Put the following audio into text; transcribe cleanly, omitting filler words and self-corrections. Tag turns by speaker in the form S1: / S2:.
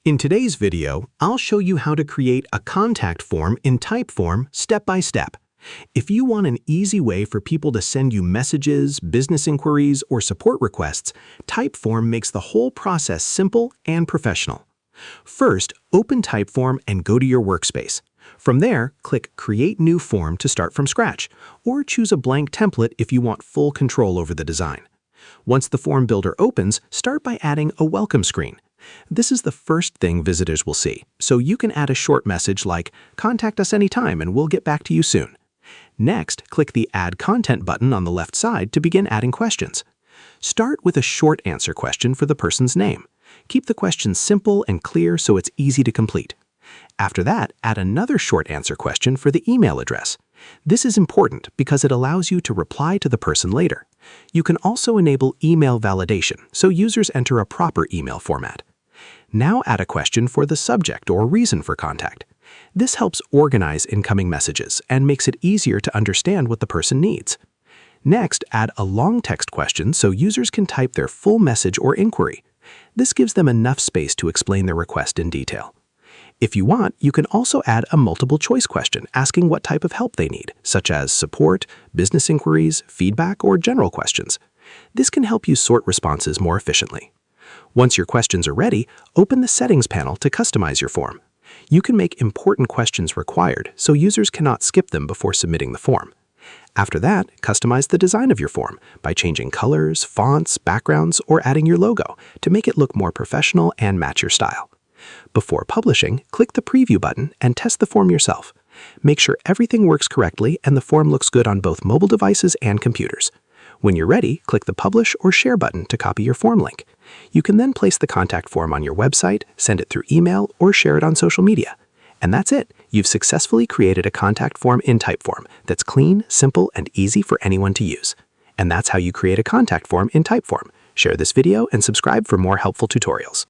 S1: In today's video, I'll show you how to create a contact form in Typeform step by step. If you want an easy way for people to send you messages, business inquiries, or support requests, Typeform makes the whole process simple and professional. First, open Typeform and go to your workspace. From there, click Create New Form to start from scratch, or choose a blank template if you want full control over the design. Once the form builder opens, start by adding a welcome screen. This is the first thing visitors will see, so you can add a short message like, "Contact us anytime and we'll get back to you soon." Next, click the Add Content button on the left side to begin adding questions. Start with a short answer question for the person's name. Keep the question simple and clear so it's easy to complete. After that, add another short answer question for the email address. This is important because it allows you to reply to the person later. You can also enable email validation, so users enter a proper email format. Now add a question for the subject or reason for contact. This helps organize incoming messages and makes it easier to understand what the person needs. Next, add a long text question so users can type their full message or inquiry. This gives them enough space to explain their request in detail. If you want, you can also add a multiple choice question asking what type of help they need, such as support, business inquiries, feedback, or general questions. This can help you sort responses more efficiently. Once your questions are ready, open the Settings panel to customize your form. You can make important questions required so users cannot skip them before submitting the form. After that, customize the design of your form by changing colors, fonts, backgrounds, or adding your logo to make it look more professional and match your style. Before publishing, click the Preview button and test the form yourself. Make sure everything works correctly and the form looks good on both mobile devices and computers. When you're ready, click the Publish or Share button to copy your form link. You can then place the contact form on your website, send it through email, or share it on social media. And that's it. You've successfully created a contact form in Typeform that's clean, simple, and easy for anyone to use. And that's how you create a contact form in Typeform. Share this video and subscribe for more helpful tutorials.